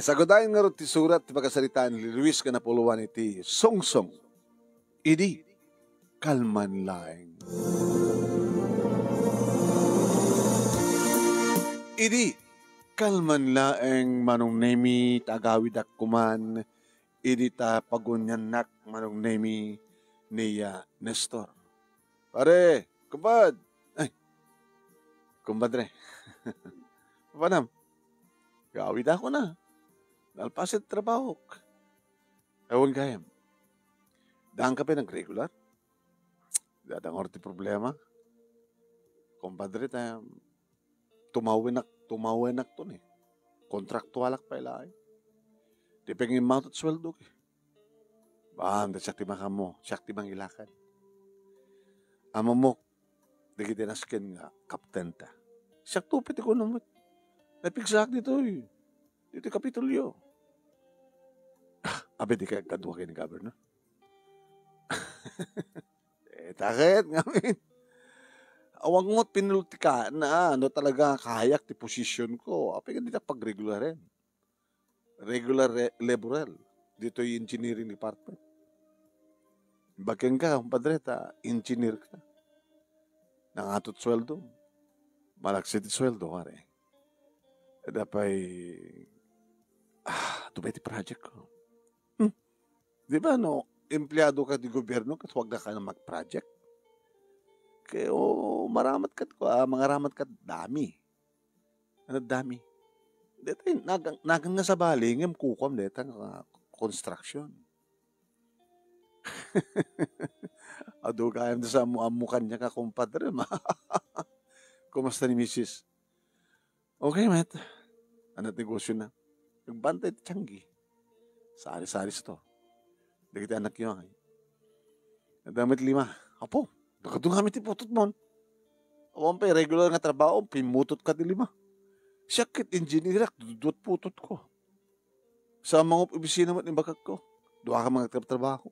sagodayin nga rin ti surat ti pagkasalitaan ni Luis ka napuluan iti songsong. Idi, kalman laeng. Idi, kalman laeng manong nemi tagawid akkuman. Idi ta pagunyanak manong nemi niya Nestor. Pare, kumpad. Ay, kumpadre. Panam, gawid ako na. Nalpasit trabaho. Ewan kayam. Daan ka pa nag-regular? Dadang orti problema. Kumpadre tayo, tumawinak to ni. Kontraktualak pa ilay. Di pengin mautot sweldo ki. Bam, da siyak timang mo, siyak timang ilakan. Amo mo, di kita naskin nga, kapten ta. Siyak tupit ko naman. Napigsak dito eh. Dito kapitulyo. Abe di kaya kadwa kayo ni governor? Takit ngamin. Awang mo't pinulti ka na ano talaga kahayak ti posisyon ko. Ape ka dito pag-regular rin. Regular laboral. Dito yung engineering department. Bagyan ka, kumpadre, engineer ka. Nangatot sweldo. Malaksit sweldo ka rin. Dapay tumay ti project ko. Di ba no, empleyado ka di gobyerno kat huwag na ka na mag-project. Kaya maramat kat ko, mga ramat kat dami. Ano dami? Dito nagang nga sa baling, yung kukom dito construction. Ado kayam sa amukan niya ka kumpadre. Kumusta ni Mrs.? Okay, Matt. Ano negosyo na? Nagbantay ti Tianggi. Sari-saris to. Di kita anak yun. Nadamit 5. Apo, nakadung kami ti putot mo. Awan pa, regular nga trabaho, pimutot ka ti 5. Siyakit, engineer, dudut putot ko. Sa mga opisina mo, nimbakag ko. Doa ka mga trabaho.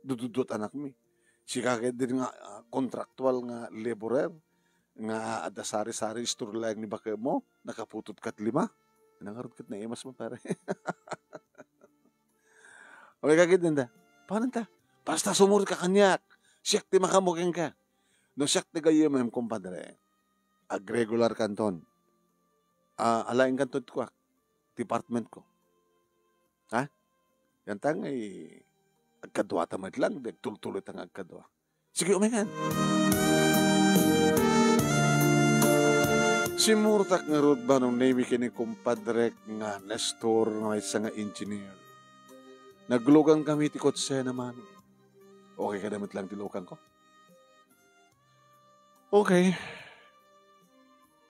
Dudut anak mi. Sikakit din nga kontraktual nga laborer. Nga ada sari-sari store lang ni bakay mo. Nakaputot kat 5. Nangarot kat na imas mo pare. Okay kagit nanda. Paano ta? Basta sumur ka kanyak. Siyak ti makamukeng ka. No siyak ti gayo mo kumpadre. Ag-regular kanton. Alaing kanton ko. Department ko. Ha? Yan tang ay agkadwa tamad lang. Tultuloy tang agkadwa. Sige, umingan. Simurtak nga road ba nung name kini kumpadre nga Nestor nga isa nga engineer. Naglugang kami ti kotse naman. Okay ka damit lang tilukan ko? Okay.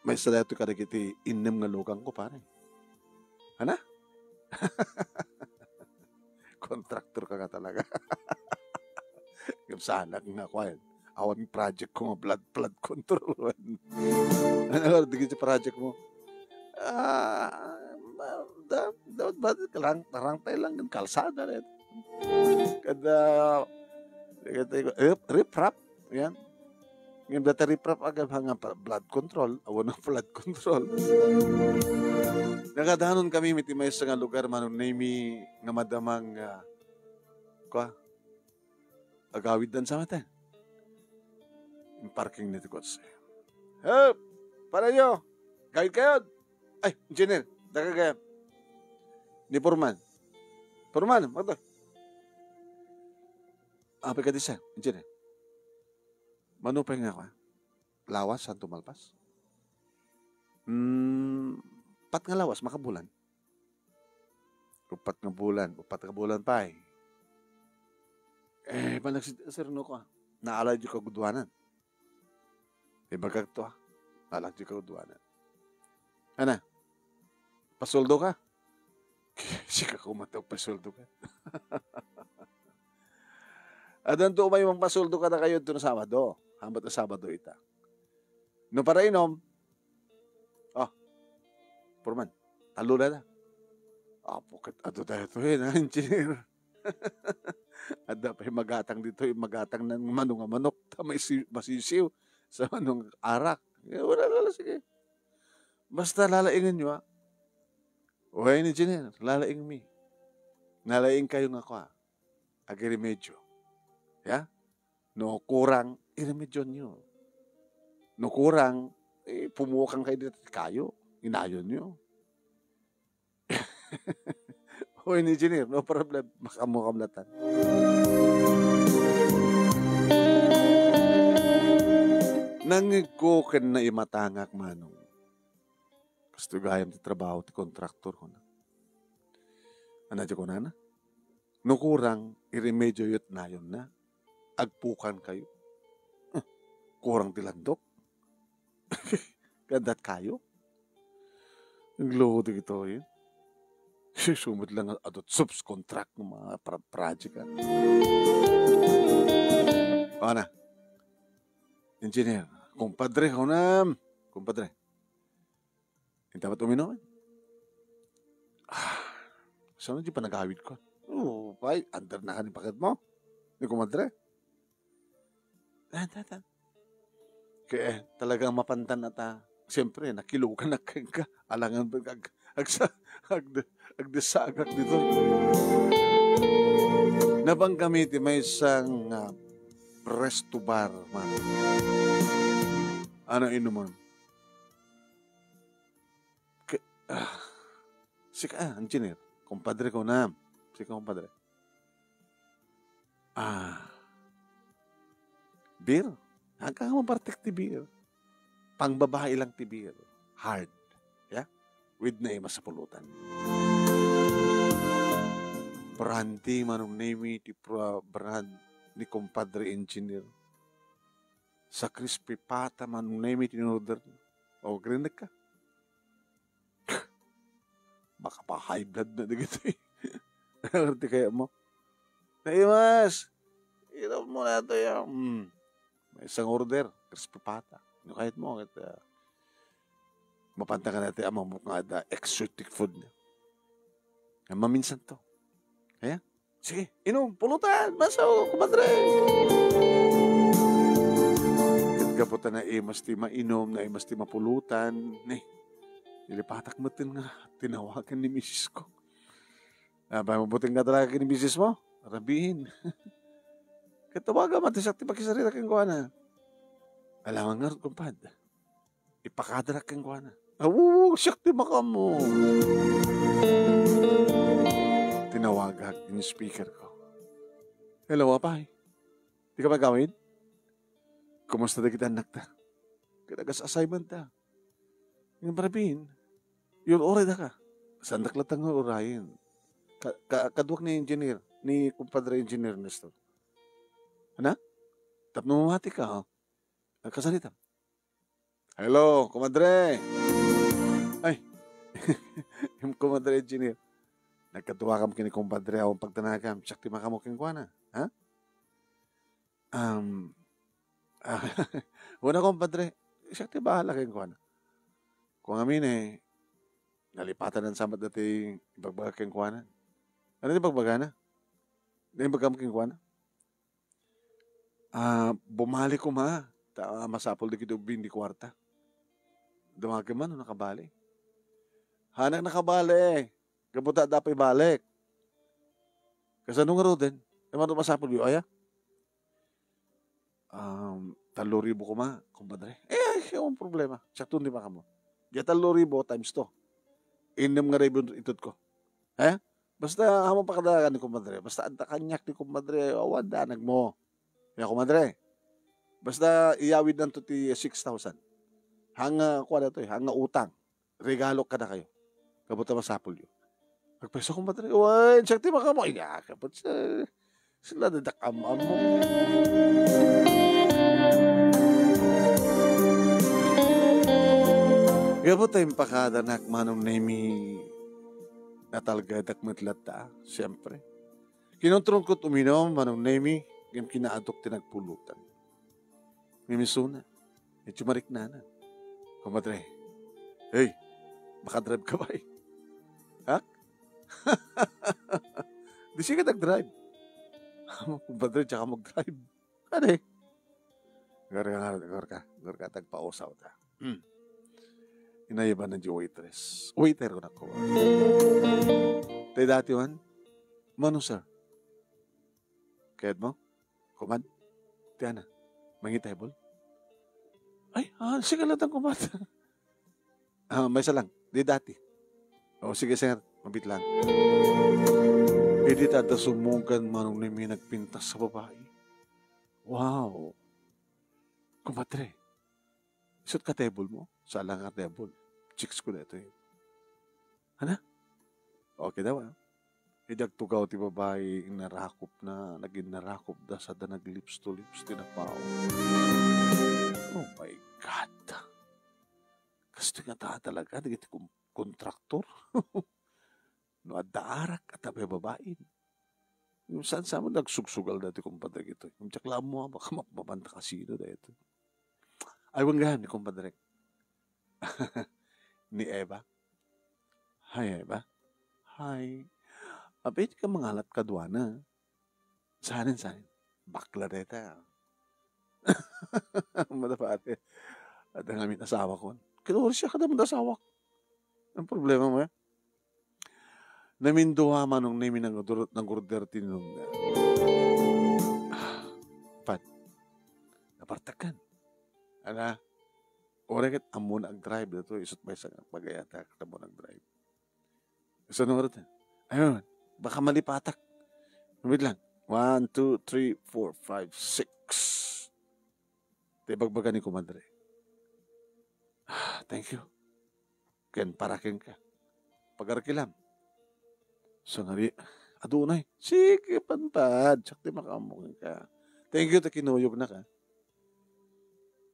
May salato ka na kiti inem nga lugang ko pare. Hana? Kontraktor ka nga talaga. Yung sana nga kwayan. Awan project ko nga blood control. Ano digit sa project mo? Dapat ba tarang tayo lang ng kalsada rin. Kada rip-rap yan. Ngayon dati rip-rap agad nga blood control. Awan ng blood control. Nakadahanon kami mitimay sa nga lugar manong nami nga madamang agawid dan sa mata. Yung parking nito ko sa help! Para nyo! Guide kayo! Ay, engineer! Daga kayo. Ni Purman. Purman, magda. Apa ka di siya, engineer? Manupay nga ako, lawas, Santo Malpas? Pat nga lawas, makabulan. Upat nga bulan pa eh. Sir, no ko, naalay di ko gudwanan. Ibagag to naalay di ko gudwanan. Ana, pasuldo ka? Sika kumataw, pasuldo ka. Adan to may mong pasuldo ka na kayo ito na Sabado. Hambat na Sabado ita. No para inom, Purman, talo na. Pukit ato tayo ito engineer. Ada pa yung magatang dito, yung magatang ng manong manok, may masisiw sa manong arak. Wala, sige. Basta lalaingin nyo, Uy, ni engineer, lalaing mi. Nalaing kayo nga ko, agiremedyo. Ya? No kurang, iremedyo nyo. No kurang, pumukan kayo dito kayo. Inayon nyo. Uy, ni engineer, no problem. Makamukamlatan. Nangig ko kan na imatangak manong. Gusto gayam ti trabaho ti kontraktor ko na. Anadyo ko na. No kurang, iremedyo yut na yun na. Agpukan kayo. Kurang tilandok. Gandat kayo. Nagluho di ito yun. Sumit lang adot subs contract ng mga project. O na. Engineer. Kumpadre ko na. Kumpadre. Hindi dapat uminom. Saan di pa nag-awid ko? Oo, pay. Under na ka ni paket mo. Hindi kumadre. Kaya talagang mapantan na ta. Siyempre, nakilugan na ka. Alangan ba agdesagak dito. Nabang gamiti may isang resto bar man. Ano inuman? Sika, engineer. Kumpadre ko na. Sika, kumpadre. Beer. Hanggang mapartek ti beer. Pangbabae lang ti beer. Hard. Yeah? With na ima sa pulutan. Brandy manong name ti brand ni kumpadre engineer. Sa crispy pata manong name ti in-order. O, grinig ka. Baka pa high blood na dito eh. Ngerti kaya mo? Naimas! Ilaw mo na ito yan. May isang order. Crispy pata. Kahit mo, mapanta ka natin ang mga exotic food niya. Maminsan to. Kaya? Sige, inom, pulutan, maso, kumadre. Kaputan na mas ti mainom, na mas ti mapulutan. Nilipatak mo nga, tinawagan ni misis ko. Mabuting na talaga ni misis mo? Rabihin. Katawagan mo, tisak ti pakisarita kang kuha na. Alam nga, kumpad. Ipakadra kang kuha na. Siyak ti maka mo. Tinawagag yung speaker ko. Hello, apay. Di ka magawin? Kumusta na kita anak ta? Kinagas assignment ta. Yung parabihin, yun oray na ka. Sandak latang orayin. Kaduak ni engineer, ni kumpadre engineer Nestor. Ano? Tapno mamati ka, ha? Kasalita. Hello, kumadre. Ay, yung kumadre engineer. Nagkatuwa kam kini kumpadre akong pagtanagam. Siyak ti makamuking kwa na. Ha? Una kumpadre, siyak ti bahala kayong kwa na. Kung amin nalipatan ng samat dati ibagbaga kayong kwa na. Ano ti bagbaga na? Ibagbaga kwa na? Bumalik ko masapol di kito bindi kwarta. Dumagi man, nakabali. Hanak nakabali. Kabuta dapat ibalik. Kasi anong nga din? Naman masapol yung aya? 3,000 ko kumpadre. Yung problema. Sakto hindi ka mo. Diya 3,000 times 2. Inom nga rin itod ko. Basta hamon pa kadagan ni kumpadre. Basta anta kanyak ni kumpadre. Danag mo. Kaya kumpadre. Basta iyawid na to ti 6,000. Hanga, kuha na to hanga utang. Regalo ka na kayo. Kabuta masapol yun. Nagpeso kong madre. Uy, sakti baka mo. Kapot sila dadakam-am mo. Kapot tayong pakadanak manong nami natalgadak matlata. Siyempre. Kinontron ko tuminom manong nami yung kinaadok tinagpulutan. Mimisuna. Medyo marik na. Kumadre. Hey, makadrive ka ba Ha? Di siya ka nag-drive. Kumadre, tsaka mag-drive. Ano Gor ka, tagpausaw ta. Inayaban ng waitress. Waiter ko na ko. Tayo dati man, mano sir? Kahit mo? Kumad? Tiyan na. Mangi table? Ay, sige lang ang kumad. May isa lang. Di dati. Sige sir. Mabit lang. Hindi tata sumugan manong na may nagpintas sa babae. Wow. Kumadre. Isot ka table mo? Sa lang ka table. Chicks ko na ito eh. Hana? Okay daw ah. Idagtugaw ti babae narakop na, naging narakop da sa da nag-lips to lips tinapaw. Oh my God. Gusto nga talaga, naging kontraktor. No, adaarak at abay babae. Yung saan sa mo nagsugsugal dati kumpadre ito. Yung tsakla mo, baka mapapanta ka sino da ito. Ay, wanggahan ni kumpadre. Ni Eva. Hi, Eva. Hi. Abay, ka mangalat ka duwana. Sanin. Bakla deta. Madapate. At ang aming asawa ko. Kinuri siya ka naman asawa ko. Ang problema mo eh. Naminduha manong nami ng order tinunong na. Pat. Napartakan. Ana. Oregat amo nag-drive dito. Isot ba sa pagayata ka mo nag-drive. Isa nung oras na. Ayun. Baka malipatak. Wait lang. 1, 2, 3, 4, 5, 6. Tibagbaga ni kumadre. Thank you. Ken paraking ka. Pagarakilam. So ngari. Adunay. Sige, panpad. Tsak di makamukha ka. Thank you, kinuyog na ka.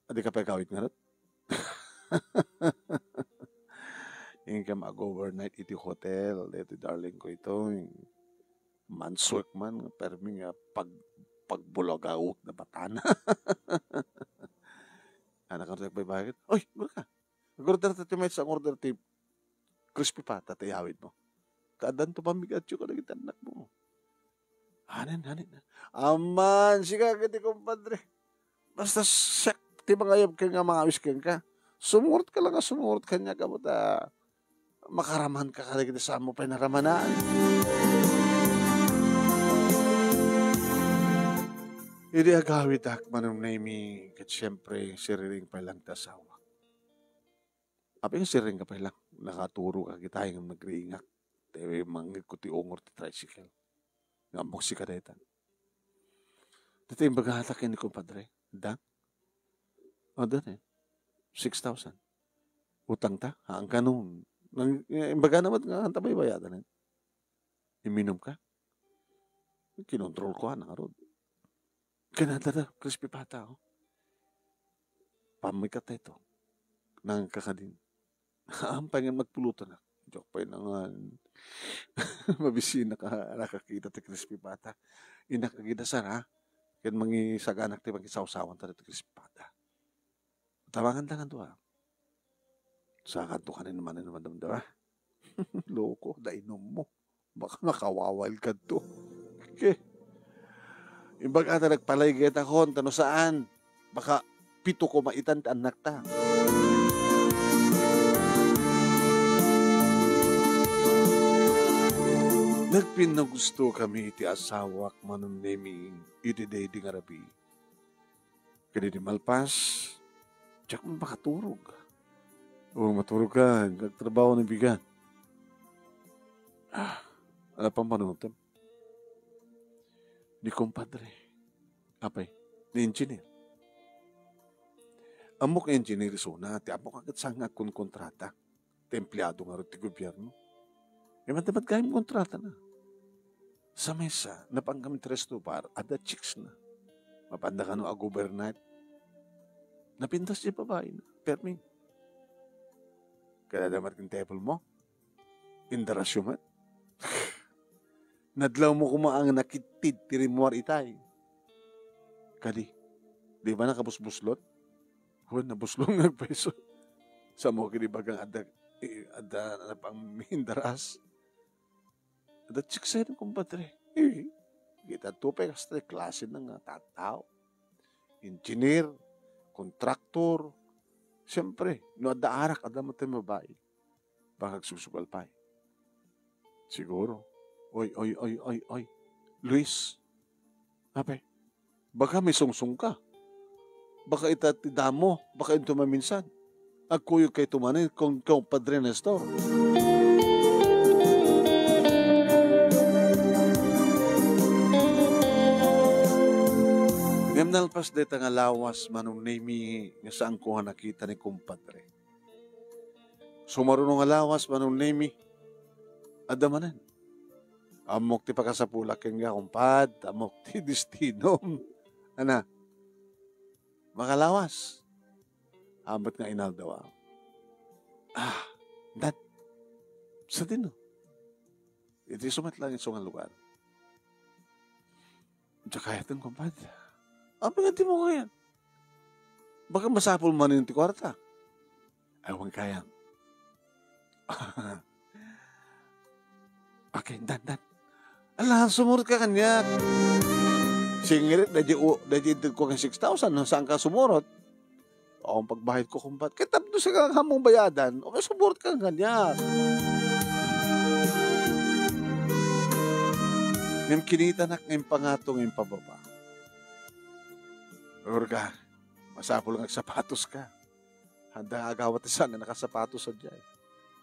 Adi ka pa ikawit nga rat? Yung ka mag-overnight iti hotel. Ito darling ko ito. Manswork man. Permi nga pagbulag awok na batana. Anak ka rin bakit? Oy, gura ka. Nag-order tayo may isang order tayo. Crispy pata tayawid mo. Kaadan to pamigat yung kalagit anak mo. Hanin. Aman, siya kiti kumpadre. Basta siya, di ba ngayab ka nga mga wiskin ka? Sumurot ka lang sumurot ka niya ka mo ta. Makaraman ka kalagit sa mo pa naramanan. Hindi agawit akman ng naimi kat siyempre siriring pa lang tasawa. Apa yung siriring ka pa lang? Nakaturo ka kita yung nagriingak. Tewe mangit ko ti ongor ti tricycle. Nga moksi ka daytan. Dito yung bagahatakin ni kumpadre. Da? O, dito 6,000. Utang ta? Ang kanong. Yung baga naman nga ang tabay bayadan. Iminom ka? Kinontrol ko na karod. Kanada crispy pata ako. Pamikat na ito. Nang kakadin. Ang pangin magpulutan na. Joke pa yun nga. Mabisina ka nakakita ti crispy pata. Inakagida sara. Kaya mangi saganak ti mangisawsawan ta ti crispy pata. Tabangan tangan to ha. Sa kanto ka naman daw. Loko, dainom mo. Baka makawawal ka to. Okay. Imbag ata nagpalayget ako, tano saan? Baka 7 ko maitan anak ta. Nagpinagusto kami iti asawak manong nemi iti day di ngarabi. Kaya di malpas, tsak mo makaturog. O maturog ka, nagtrabaho ng bigan. Ano pang panunutan? Ni kumpadre. Apay, ni engineer. Amok engineer so na, ti amok agad sa nga kun kontrata. Ti empleyado nga rin ti gobyerno. Matamat kayo mo kontrata na. Sa mesa, napanggamit resto par, ada chicks na. Mapanda ka no overnight. Napintas siya babae na. Permi. Kaya damat yung table mo. Indarasyon man. Nadlaw mo kumaang nakitid tirimuar itay. Kadi, di ba nakabusbuslot? Huwag nabuslong nagpeso. Sa mo kinibagang ada na pang mindaras. Ada chiksay ng kumpadre. Kita tupay kasi klase ng tatao. Engineer, kontraktor, Siyempre, no adaarak, adamat tayo babae. Baka susugal pa. Siguro. Oy. Luis, ape, baka may sungsung ka. Baka itatidamo, baka ito maminsan. Agkuyo kay tumanin kung Padre Nestor. Nalpas deta nga lawas manong nemi nga saan ko nakita ni kumpadre. Sumarunong nga lawas manong nemi adamanan. Amok ti pakasapulak nga kumpad, amok ti destinom. Ana, makalawas. Amat nga inaldawa. Dat, sa din no. Iti sumat lang yung nga lugar. Tsaka itong kumpad. Ang pagati mo ngayon. Baka masapol man yung tikwarta. Ewan kaya. Okay, dan. Alah, sumurot ka kanya. Singirit, dadya ko kang 6,000. Saan ka sumurot? O, ang pagbahid ko kumpat. Kitap doon sa hamong bayadan. O, may sumurot ka kanya. Ngayong kinita na ngayong pangatong ngayong pababa. Urga, masapol nga sapatos ka. Handa agawat isa nga nakasapatos sa dyan.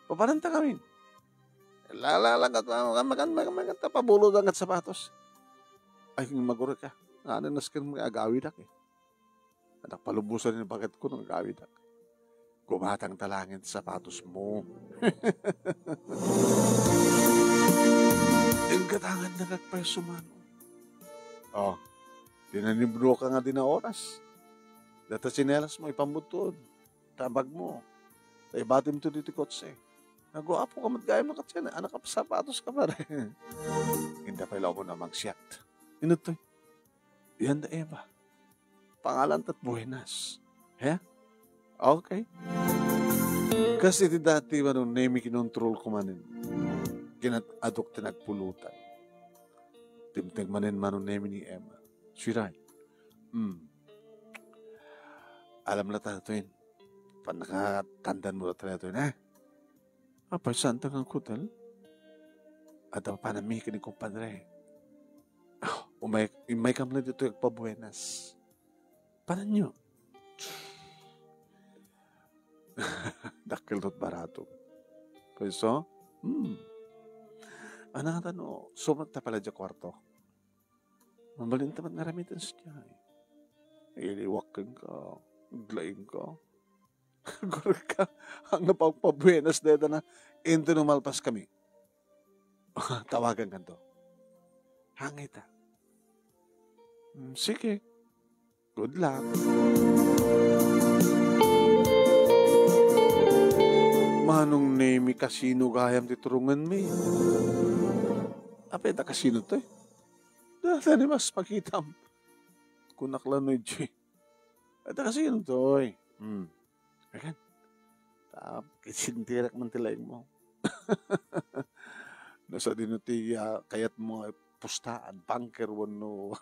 Paparanta kami. Lalalang at maganda pabulod ang at sapatos. Ay, maguro ka. Ano naskin mga agawid ak eh. Anak palubusan ni bakit ko ng agawid ak. Gumatang talangin sa sapatos mo. Ang katangan na nagpeso man. Oh. Dinanibro ka nga din na oras. Data sinelas mo, ipambutod. Tabag mo. Tay batim to dito kotse. Nag-uapo ka matgaya mo katsin. Anak ka pa sapatos ka pa rin. Hindi pa ilaw mo na mag-shot. Inutoy. Yan da Eva. Pangalan tat buenas. He? Okay. Kasi ti dati manong nemi kinontrol ko manin. Kinat-adok tinagpulutan. Timtag manin manong nemi ni Emma. Siray. Alam na tayo ito yun. Panakatandan mo na tayo ito yun, ha? Apay, saan tangang kutal? At ang panami ka ni kumpadre. Umay kam na dito yung pabuenas. Paano nyo? Dakil do't barato. Pwede ano nga tanong? Sumat na pala dyan kwarto. Mabalin tamat na remittance niya. Iliwakin ka. Glaing ka. Gurur ka. Ang napagpabuenas dito na into numalpas kami. Tawagan ka to. Hangita. Sige. Good luck. Manong nemi kasino gayam titurungan mi. Apeta kasino to eh. Dahil mas pakitam. Kunaklan no G. Ito kasi yun to eh. Akan. Kisintirak man tilaing mo. Nasa dinutiya kayat mo pustaan, bunker wano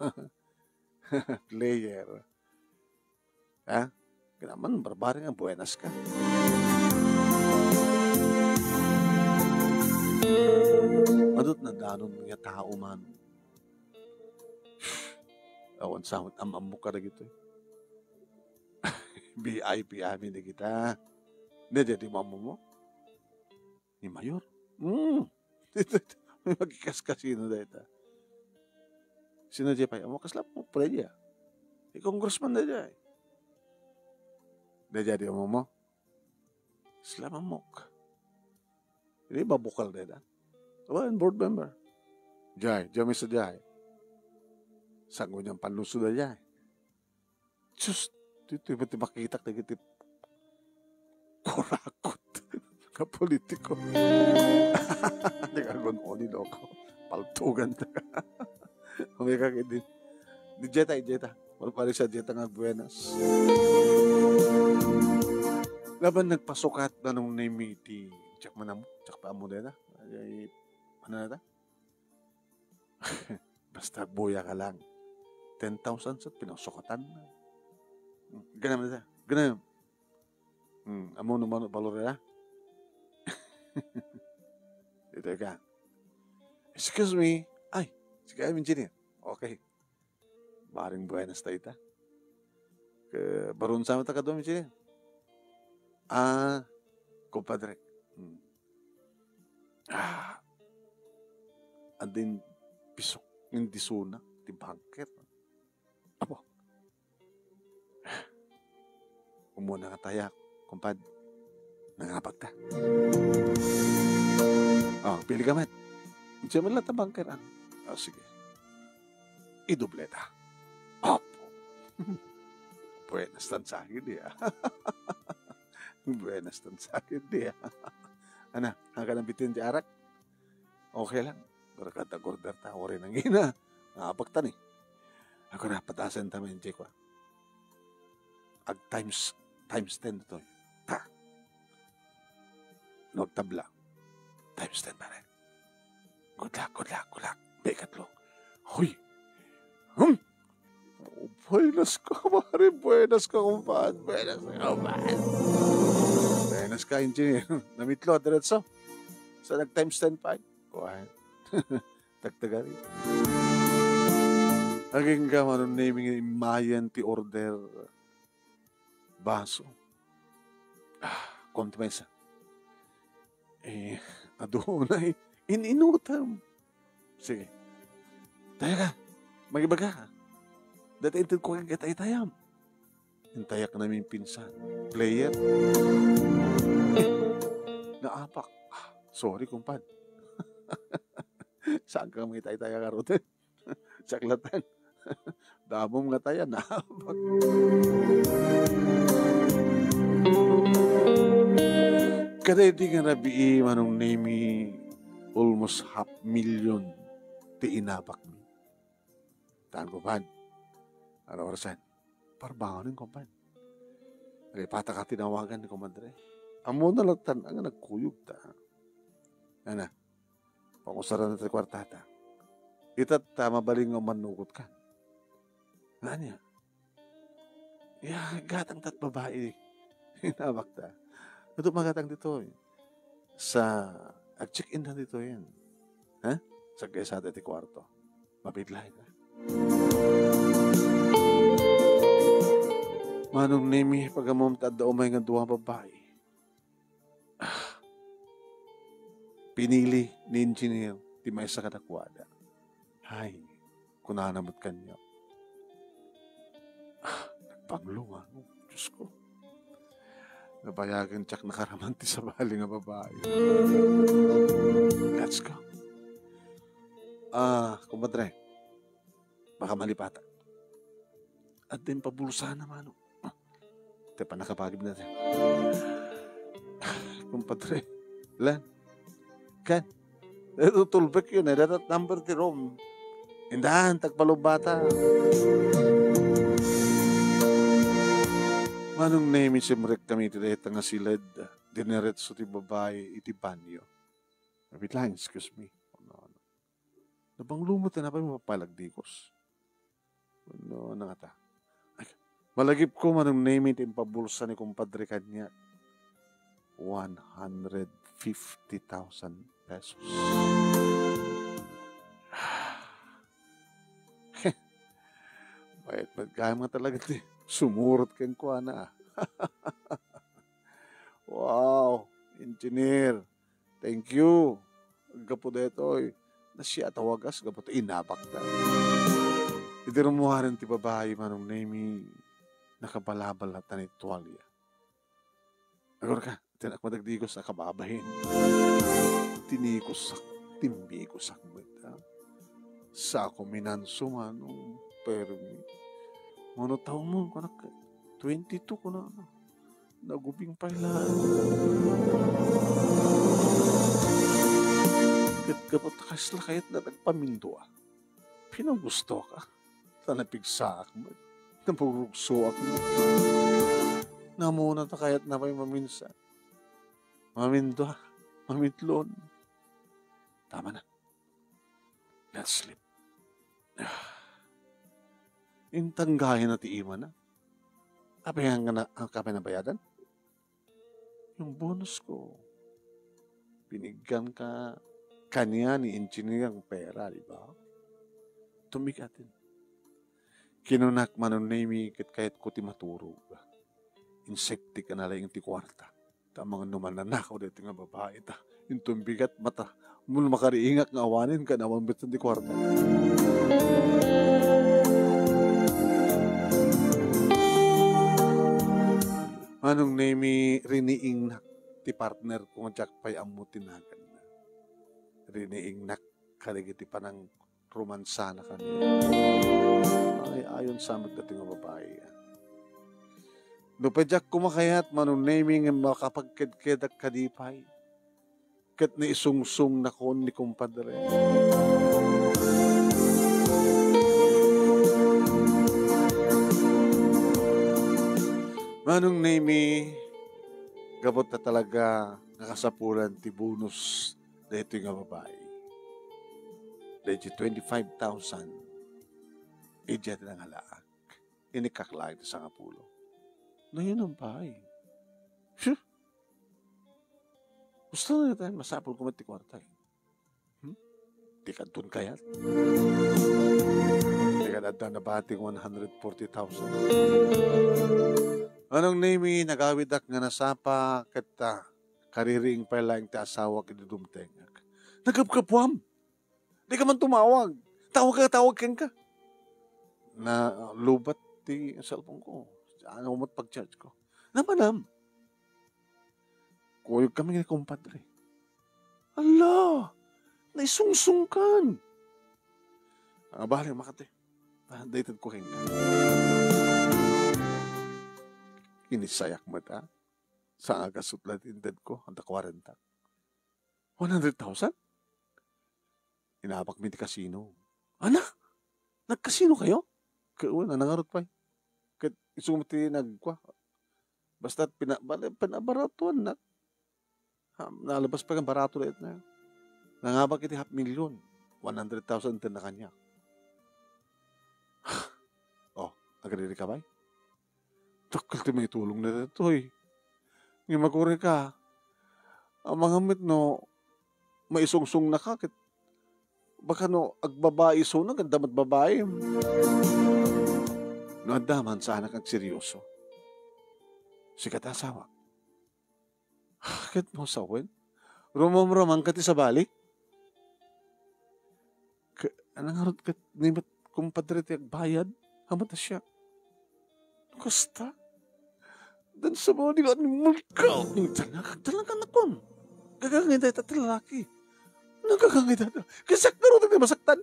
player. Ha? Ganaman, barbari nga, buenas ka. Madot na danon mga tao man. Awan samot amambo ka na gito. BIP amin na kita. Hindi, di mamo mo. Ni Mayor. May magkikaskasino na ito. Sino dyan pa? Amo kaslap mo, pala dyan. Congressman na dyan. Hindi dyan di mo. Slam amok. Hindi babukal na dyan. Board member. Jai, may sa Jai. Sango niyang panluso na Jai. Diyos, dito iba't makikita na gitip. Kurakot. Kapolitiko. Hindi ka gunoni loko. Paltugan na ka. Umika ka din. Di Jeta. Malpari sa Jeta nga buenas. Laban nagpasukat na nung naimiti. Tsak mo na mo. Tsak pa mo na. Ano na ta? Basta buya ka lang. 10,000 sa pinasukatan na. Ganam na ta. Ganam. Amo naman balor na. Ito ka. Excuse me. Ay, sige, I'm engineer. Okay. Baring buenas tayo ita. Baron sama ta ka doon, engineer. Compadre. Andin pisok ng disuna, di banker. Apo. Umuna nga tayak, kumpad. Nangapag ta. Pili ka man. Diyan man lang ta banker. Sige. Idubleta. Apo. Buenas tan sa akin diya. Buenas tan sa akin diya. Ana, ang kanambitin di arak? Okay lang. Berkata order ta, ori nang ina. Nangapag ta ni. Ako na patasan ta men ko. Ag times 10 to. Ta. Nog tabla. Times 10 pare. Good luck. Bekatlo. Hoy. Buenas ka, pare. Buenas ka, kumpad. Buenas ka, engineer. Namitlo, diretso. Sa nag-times 10 pa. Kuhan. Tagtagari. Aging ka manong naming Mayan ti order baso. Kontumesa. Adunay. Ininutam. Sige. Tayo ka. Magiba ka. Dati intid ko kang katay-tayam. Hintayak namin pinsan. Player. Naapak. Sorry, kumpad. Saan ka may tay-taya ka rote? Saklatan. Damom nga tayo. Naapak. Kada di nga nabii manong name almost 500,000 ti inapak mi. Taan ko pan. Ano orasan? Parbangon ng kumpan. Pata ka tinawagan ni kumadre. Amo na lang tan ang nagkuyog ta. Ana. Pakusaran na ta kwartata. Itat mabaling nga manukot ka. Nanya. Gatang tat babae. Hinabak ta. Ito magatang dito. Sa ag-check-in na dito yan. Ha? Sa kaysa ti kwarto. Mabidlay ka. Manong nemi pagamumtad da umay nga duwa babae. Pinili ni engineer ti may sa kadakwada. Hay, kunanamot kanya. Nagpanglunga. Diyos ko. Nabayagan tsak nakaraman ti sa bali nga babae. Let's go. Kumadre. Baka malipata. At din pabulsa naman. Ito pa nakapagib natin. Kumpadre. Lan. Kan. Ito tulbek yun. Datat number ti Rom. Indahan. Tagpalubata. Manong name simrek kami ti deta nga silad. Dineretso ti babae iti banyo. Mabit lang. Excuse me. Nabang lumot na pa yung mapalagdikos. Ano nga ta? Malagip ko manong name it pabulsa ni kumpadre kanya 150,000 pesos. Bayad magkaya mga talaga sumurot kang kuha na. Wow, engineer. Thank you. Gapo deto na siya tawagas gapo inabak ta. Idirumuharan ti babae manong name nakabalabal at tanay tuwalya. Agor ka, tinak madagdigos na kababahin. Tinikos sak, timbikos sak bata. Sa ako minanso manong permi. Mano tao mo, kanak 22 ko na. Nagubing pailaan. Kat kapot kasla kahit na nagpaminto Pinagusto ka. Tanapigsaak mo. Napurugso ako. Namuna ta kaya't na may maminsa. Mamindo. Mamitlon. Tama na. Let's sleep. Intanggahin na ti ima na. Ang kape na bayadan? yung bonus ko, binigyan ka kanya ni engineer ang pera, di ba? Tumigatin. Kinunak manunemi kahit kuti maturog. Insekti ka na lang yung ti kwarta. Ta mga numananakaw dito nga babae ta. Yung tumbigat mata. Mula makariingak nga awanin ka naman beto ti kwarta. Anong nemi riniing nak ti partner kung jakpay amu tinagan na. Riniing nak kaligiti pa ng romansa na kanila. Ay, ayon sa amin dating nga babae. Lupadyak kumakayat manunaming ang makapagkedkedak kadipay. Kat na isungsung na kon ni kumpadre. Manong nami, gabot na talaga nakasapulan ti bonus na ito nga babae. Dahil 25,000 ijat ng halaak. Inikaklaan sa nga pulo. Na yun ang bahay. Sure. Gusto na tayo masapol ko mati kwarta. Di ka doon kayat. Di ka na bating 140,000. Anong name nagawidak nga nasapa kita kariring pa lang ti asawa kinidumteng. Nagkapkapwam. Di ka man tumawag. Tawag ka. Na lubat ti cellphone ko. Ano mo pag-charge ko? Namanam. Kuyog kami ni kumpadre. Ala! Naisungsungkan. Bali, makate. Dated ko hinga. Kinisayak mo ta. Sa aga suplat indad ko. Handa 40. 100,000? Inapak mi ti kasino. Ana? Nagkasino kayo? Kaya nangarot pa. Kat isumati nagkwa. Basta pinabaratuan na. Nalabas pa kang barato ulit na. Nangabak iti 500,000. 100,000 din na kanya. Oh, agriri ka ba? Takal ti may tulong na ito eh. Ngayon magkuri ka. Ang mga mit no, maisungsung na ka. Baka no, agbabae so na, gandamat babae. No, andaman sa anak ang seryoso. Sikat asawa. Bakit mo sawin? Rumam-ramang ka ti sa balik? Anong harot ka ni kumpadre ti agbayad? Hamata siya. Kasta? Dan sa mga nila ni Mulkaw. Talaga na kon. Gagangin tayo tati lalaki. Nagagangin tayo. Kasak na rin masaktan.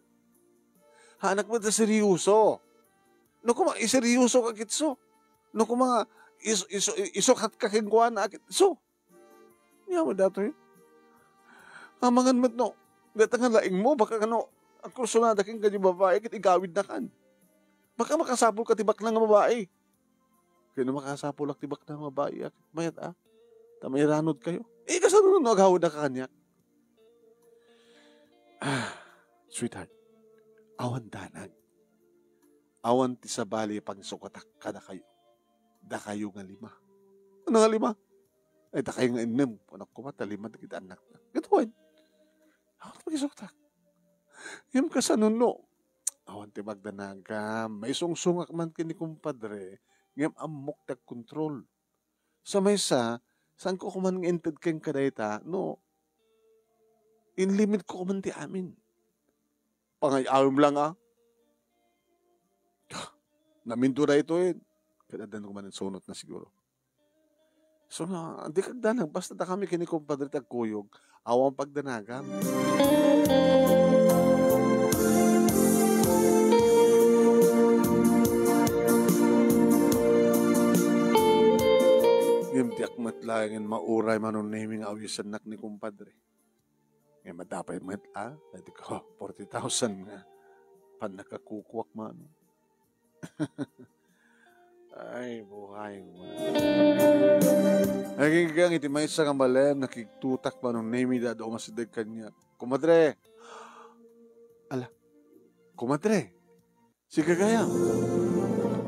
Hanak mo ta seryoso. No kuma iseryoso ka kitso. No kuma isokat ka kingkuan na kitso. Niya mo dato eh. Amangan mo't no. Gatangan laing mo. Baka ano. Ang kursunada king ganyan babae. Kit igawid na kan. Baka makasapol ka tibak ng babae. Kaya na makasapol ak tibak ng babae. Mayat Tamay ranod kayo. Kasano nung naghawad na ka kanya? Sweetheart. Awan danag. Awan ti sa bali pang sukatak ka na kayo. Da kayo nga 5. Ano nga 5? Ay da kayo nga 6. Anak ko mata 5 na kita anak na. Gatuan. Awan ti pag-sukatak. Yung kasano no. Awan ti magdanaga. May sungsungak man kini kumpadre. Ngayon amok tag control. Sa may saan ko kuman ng ented kayong kadayta, no. In limit ko kuman ti amin. Pangayawim lang Naminto na ito eh. Kadadan ko man sunod na siguro. So na, di kagdanag. Basta da kami kinikumpadre tagkuyog. Awang pagdanagan. Ngayon di akmat lang mauray manon naming awisan nak ni kumpadre. Ngayon madapay matla. Dati ko 40,000 nga. Pan nakakukwak man. Ay, buhay mo. Nagiging iti may isang malem, nakiktutak pa nung name dad o masidag kanya. Kumadre! Ala, kumadre! Si kagaya.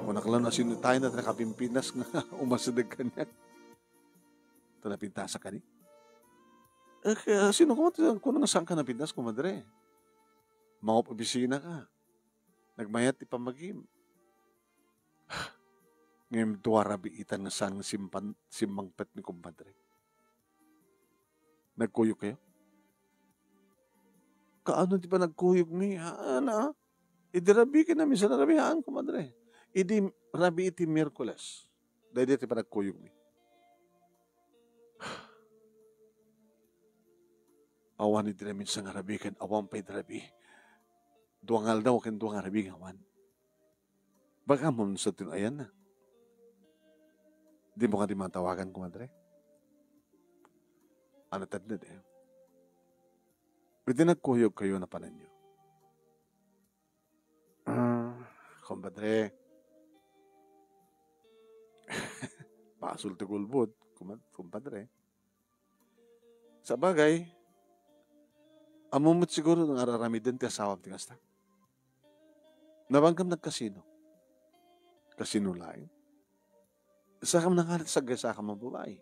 Kung nakala na sino tayo na nakapimpinas nga umasidag kanya. Ito napintasa ka ni. Kaya sino ko kung saan ka napintas, kumadre? Mga opisina ka. Nagmayat ipamagim. Ngayon duwarabi itan nga sang simbangpet ni kumpadre. Nagkuyog kayo? Kaano di ba nagkuyog ni? Ana? Idirabi ka namin sa narabihaan, kumadre. Idi rabi iti Miyerkules. Dahil di pa nagkuyog ni. Awan iti namin sa ngarabi kan awan pa idirabi. Duangal daw kan duang ngarabi ngawan. Baka mo sa tinayan na. Di mo ka di matawagan, kumadre. Ano tadnad eh. Pwede nagkuyog kayo na panan nyo. Kumpadre. Pasul tagulbod, kumpadre. Sa bagay, amumot siguro ng araramidin ti asawam ti kasta. Nabanggam nagkasino. Kasino lain. Isa kam nangalit sa gasa ka mga babae.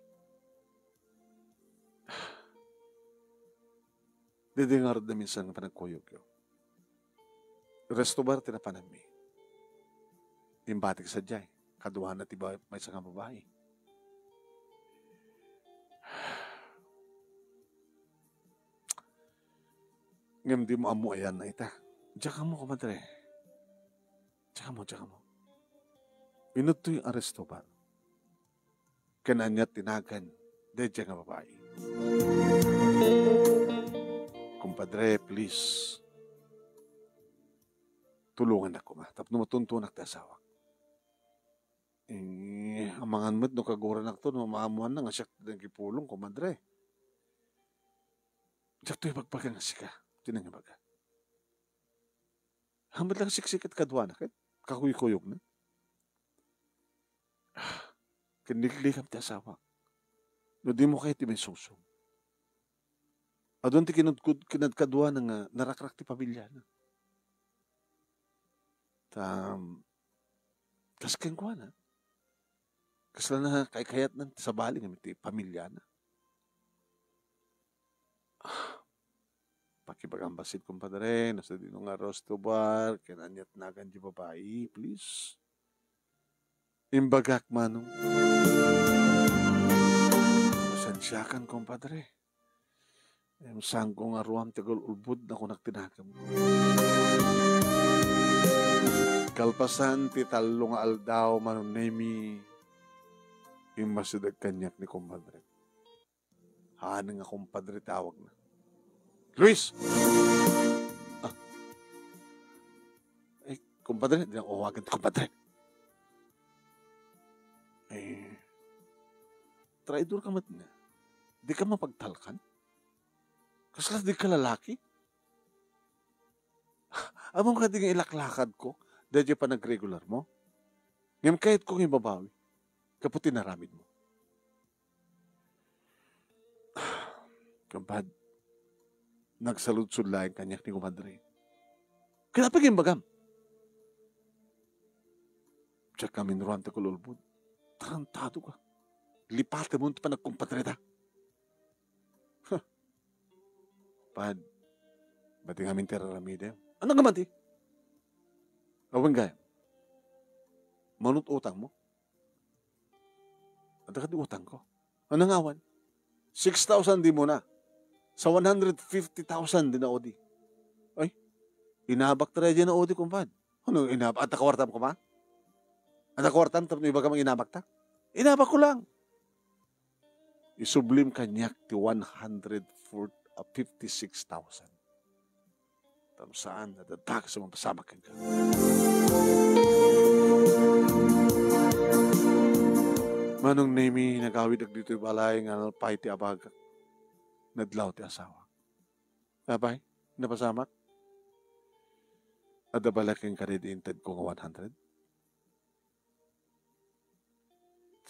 Didingar na minsan nga panagkuyog yun. Resto bar tinapanan mi. Imbatik sa jay. Kaduhan na tiba may isang babae. Ngayon di mo amo ayan na ita. Diyan mo, kumadre. Diyan mo. Inuto yung aresto bar. Kananya tinagan. Dahil diyan nga babae. Kumpadre, please. Tulungan ako ma. Tapos matuntunak ta asawa. Amangan mo't no kaguran ako no maamuan na nga siya nagkipulong, kumadre. Diyak to'y pagpagang sika. Tinang baga. Hamad lang siksik at kadwa na. Kakuyukuyog na. Kiniglikam ti asawa. No di mo kayo ti may susong. Adon ti kinadkadwa na nga narakrak ti pamilya na. Kaskeng kwa na. Kasla na kayat na sa bali nga ti pamilya na. Pakibagambasit kumpadre, nasa dino nga rosto bar, kinanyat nagan di babae, please. Imbagak manong. Masansyakan kumpadre. Saan ko nga ruam tagal ulbud na kunak tinagam. Kalpasan ti talo nga aldaw manong nemi yung masudag kanyak ni kumpadre. Haan nga kumpadre tawag na. Luis! Kumpadre, di na uwagan kumpadre. Traidor ka mat na. Di ka mapagtalkan? Kasla di ka lalaki? Among ka di nga ilaklakad ko, dahil pa nag-regular mo? Ngayon kahit kong ibabawi, kaputi naramid mo. Kumpad, nagsaludsud lang kanyak ni kumadre. Kinapag yung bagam. Diyak kami nuruan ta kululbud. Tarantado ka. Lipate mo pa nagkumpadre ta. Pad, bating amin teraramide. Ano nga mati? Awang gaya. Manut utang mo. At di utang ko. Anong awan? 6,000 di mo na. Sa 150,000 din na odi. Ay, inabak tayo dyan na odi kumpad. Ano inabak? At nakawartam ko ma? At nakawartam, tapos iba ka mang inabak ta? Inabak ko lang. Isublim kanyak ti 156,000. Tapos saan? Natatak sa mga pasamak ka. Manong nemi nagawid ag dito balay nga alpay ti abaga. Nadlaw ti asawa. Abay, napasamak? Adabalaking karidinted ko nga 100?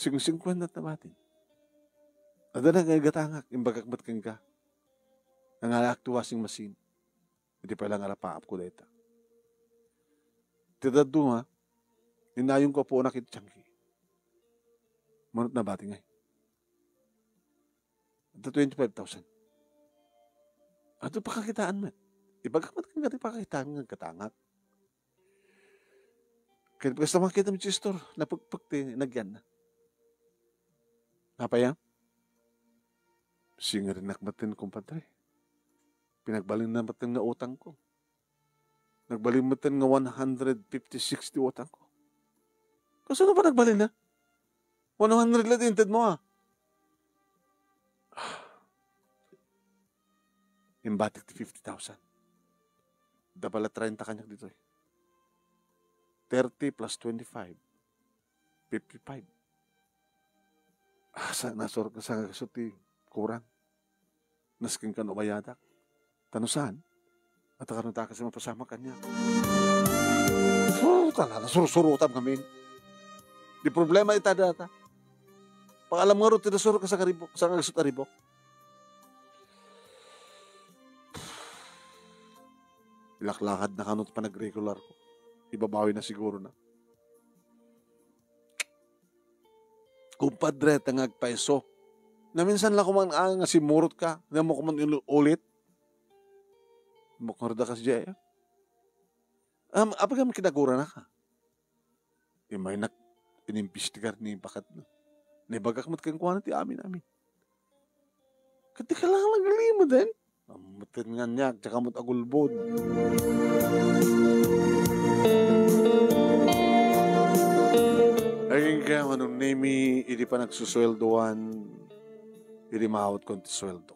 Sing-50 na tabatin. Ada na gagatangak, imbagakbat kang ka. Nangalak tuwasing masin. Hindi pa lang alapaap ko deta. Tidado ha, ninayong ko po nakit tiyangki. Manot na bati ngay. Ito 25,000. Ato pakakitaan man. Ibagamat kang gati pakakitaan ng katangak. Kaya pagkasta makita mo si store, napagpagti, nagyan na. Napaya? Singer nakmatin kumpadre. Pinagbalin na matin nga utang ko. Nagbalin matin nga 150-60 utang ko. Kasi ano ba nagbalin na? 100 lang tinted mo ah. Imbatik ti 50,000. Dabala 30 kanyak dito eh. 30 plus 25. 55. Sa nasor ka sa kasuti kurang. Nasking ka no bayadak. Tanusan. At karon ta kasi mapasama kanya. Tala, nasurusurutan kami. Di problema ita data. Pag alam nga ro, tinasuro ka sa karibok, sa kagasot aribok. Laklakad na kanot pa nag-regular ko. Ibabawi na siguro na. Kumpadre, tangag peso. Na minsan lang kumang nga simurot ka, na mo kumang ulit. Mukhang rada ka si Jaya. Apa ka kinagura na ka? May inimbestigar ni bakat na. Naibagak mo't kang kuha na ti amin. Kati ka lang lima din. Matin nga niya, tsaka mo't agulbod. Ayun ka, manong name hindi pa nagsusweldoan, hindi mahawat konti sweldo.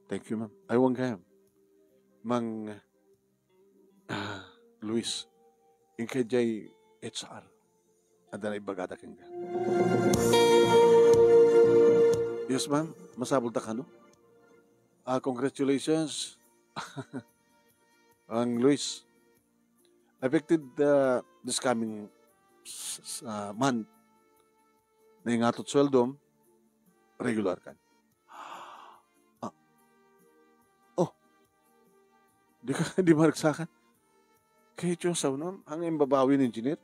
Thank you, ma'am. Aywan ka, Mang Luis, yung kay Jay HR, at na ibagada kang ka. Yes, ma'am. Masabol ta ka, no? Congratulations. Ang Luis, affected this coming month na yung atot sweldo, regular ka. Di maragsakan. Kaya Diyos sa unang, hanggang babawi ng engineer.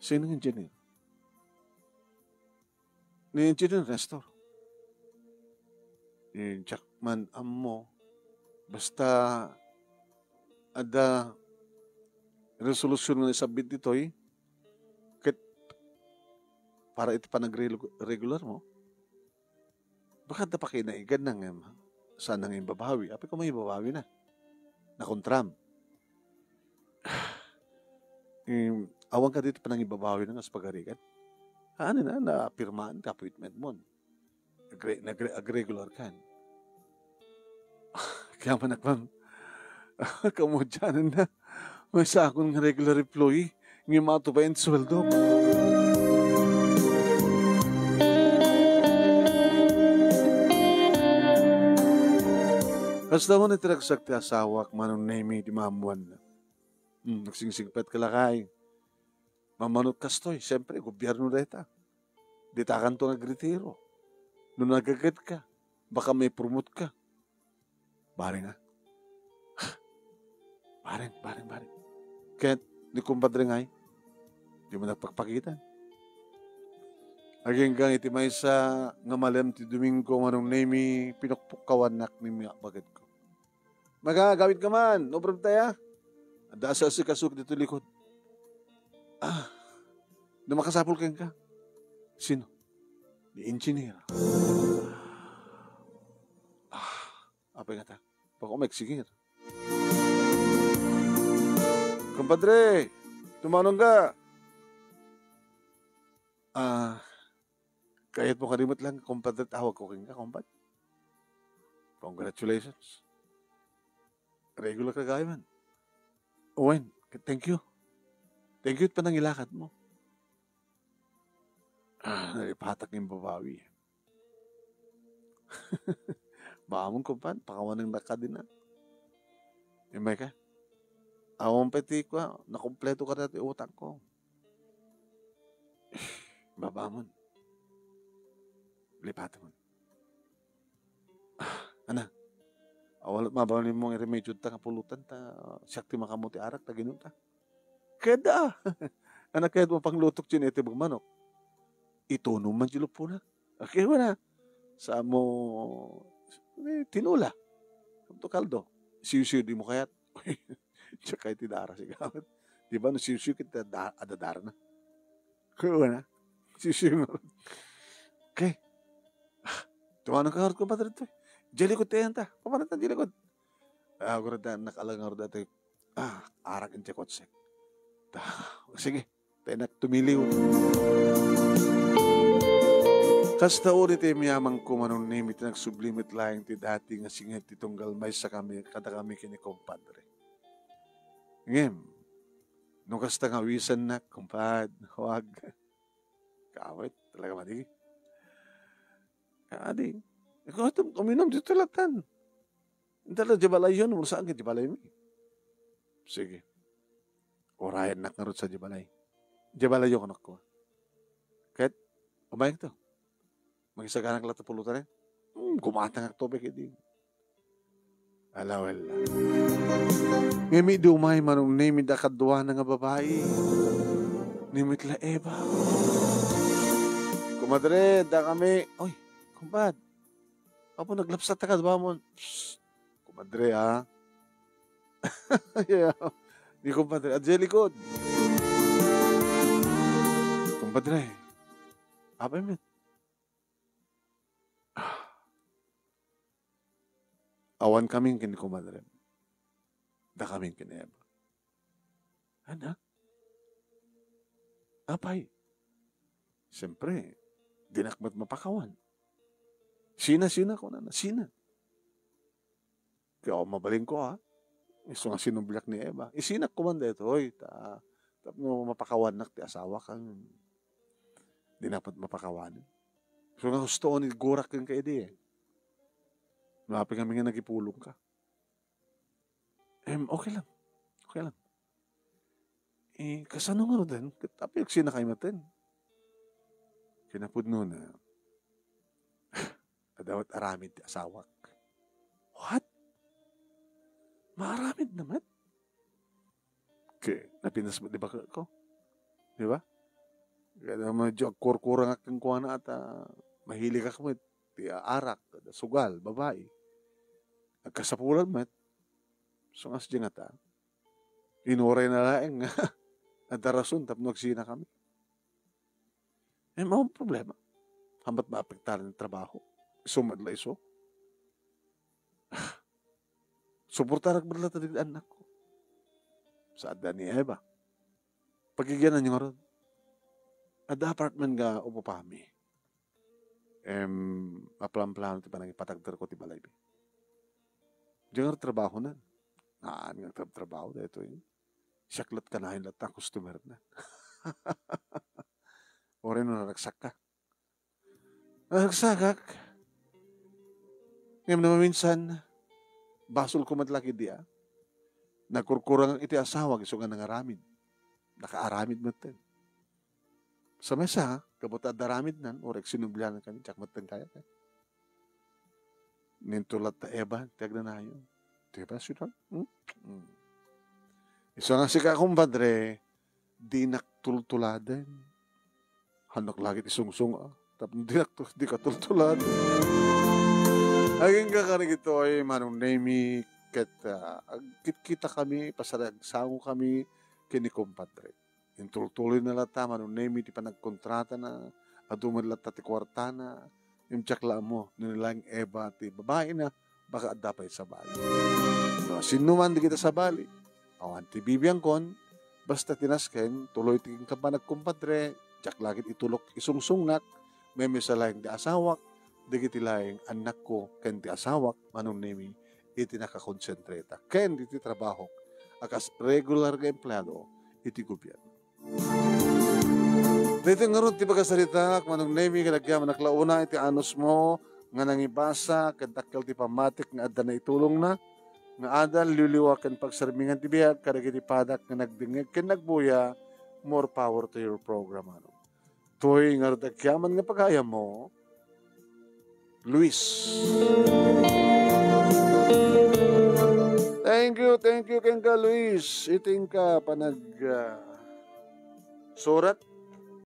Sino ng engineer? Ni engineer Nestor. Ni Jackman Ammo. Basta ada resolusyon nga isabit dito ket para ito pa nag-regular mo. Baka da pa kinaigan ng saan nang babawi. Api ko may babawi na. Nakontram. Awang ka dito pa nang ibabawi na sa pagarikan. Ano na pirmaan ka appointment mo. Nag-regular kan. Kaya man akong kamudyanan na may sa akong regular employee ngayon matubayin sweldo. Basta mo natiragsak ti asawak manong name di mamuan na. Nagsingsigpet ka lakay. Mamanot kastoy. Siyempre, gobyerno deta. Ditakan to nagretiro. Nung nagagat ka, baka may promote ka. Bari nga. Bari. Kaya, di kumpadre ngay, di mo nagpagpakitan. Aging gang iti may sa nga malem ti Domingo manong name pinukpukawanak ni mga bagat ko. Magagawid ka man, no problem tayo. Dasa si kasuk dito likod. Na makasapol ka. Sino? Ni engineer. Apa nga ta? Baka umeksigir. Kumpadre, tumanong ka. Kahit mo kalimot lang, kumpadre, tawag ko ka, kumpadre. Congratulations. Regular ka gaya man. Owen, thank you. Thank you pa nang ilakad mo. Nalipatak yung babawi. Bahamon ko pa, pakawan ng naka din na. May ka? Awang peti ko, nakompleto ka natin utang ko. Babamon. Lipatan mo. Ana, awalat mabalin mong i-remedyo ta kapulutan ta, siyakti makamuti arak ta ginun ta. Keda. Anak kahit mo pang lutok chin ito manok. Ito naman sila po na. Okay, wala. sa mo tinula. Ito kaldo. Siyo-siyo di mo kayat. Tsaka itidara si gamit. Di ba no siyo-siyo kita adadara na. Kaya na. Siyo-siyo nga. Okay. Tumanong ka ko pa dito. Jeli ko tayo ta. Pamanatan jeli ko. Ako rin nakalang nga rin dati. Arak ang tsekotsek. Sige. Tayo na tumiliw. Kasta ulit miyamang kumanong nimit na nagsublimit lang ti dati nga singit itong galmay sa kami, kada kami kini kompadre. Ngem, nung kasta nga wisan na, kumpad, huwag. Kawit, talaga madi. Adi, ikaw uminom dito latan. Hindi talaga jabalay yun, mula saan ka jabalay mo? Sige. Orayan nak narot sa jabalay. Jabalay yung anak ko. Kahit, umayag to. Magisaganak lang ito pulutan eh. Gumatang ang tubig hindi. Alawal lang. Ngami dumay manong nimi da kadwa na nga babae. Nimit la Eva. Kumadre, da kami. Oy, kumpad. Apo naglapsat ka ba mo? Kumadre ha. Yeah. Di kumadre. Adjelikod. Kumadre. Apa yun? Awan kaming kini kumadre. Da kaming kini Eva. Ana? Apay? Siyempre, dinakmat mapakawan. Sina ko na. Sina. Kaya mabaling ko ha. Iso nga sinumblak ni Eva. Isinak kumanda ito. Hoy, mo mapakawan nak ti asawa kang dinakmat mapakawan. So nga gusto ni gurak kang kaidi eh. Mapi kami nga nagipulong ka. Okay lang. Okay lang. Kasano nga rin din? Tapi sina kayo matin. Kinapod nun na adawat aramid ti asawak. What? Maaramid naman? Okay. Napinas mo, di ba ko? Di ba? Kaya medyo kurkurang akong kuha na at mahilig ka mo. Ti arak, sugal, babae. Agkasapulan met. So nga siya nga ta. Inuray na laeng nga. Nadarason, tapos nagsina kami. Mga problema. Hambat maapektaran ng trabaho. Sumadla iso. Suportarak ba natin ang anak ko? Sa ada ni Eva. Pagigyanan nyo nga ron. Ada apartment nga upapami. Aplam-plam ti panang ipatagder ko ti balay. Diyan nga trabaho na. Nga trabaho na ito yun. Siyaklat ka na lahat ng customer na. O rin na naragsak ka. Nagsagak. Ngayon naman minsan, basol ko madlaki diya. Nagkurkurang iti asawa, iso nga nangaramid. Nakaaramid matin. Sa mesa, kabuta daramid nan, o sinublanan kami, tsak matin kaya ka. Nintulat ta Eva, tiyag na yun. Diba, sweetheart? Iso nga si kakumpadre, di naktultuladan. Hanak lagi isungsung tapos di ka tultulad. Aging kakarig ito ay manong nami kita kami, pasaragsango kami kini kumpadre. Yung tultuloy na lata, manong nami di pa nagkontrata na, aduman lata ti kwarta na, yung tsakla mo, nilang Eva ti babae na, baka adapay sa bali. No, sinuman di kita sa bali. Awan ti bibiyang kon, basta tinasken, tuloy tingin ka pa nagkumpadre, tsak lagit itulok isungsungnak, may misalayang di asawak, digiti layang anak ko, ken di asawak, manong nemi, iti nakakonsentreta. Ken iti trabaho, akas regular ka empleyado, iti gobyerno. Dito nga ron, ti pagkasalita, manong nemi, kalagyaman naklauna, iti anos mo, nga nangibasa, kadakkel ti pamatik, nga adda na itulong na, nga adal liliwakan pagsarmingan ti biyag, kadagiti padak nga nagdingig, ken nagbuya, more power to your program. Ano. Tuy nga radakyaman nga pagaya mo, Luis. Thank you, Kenka Luis. Iting ka panag surat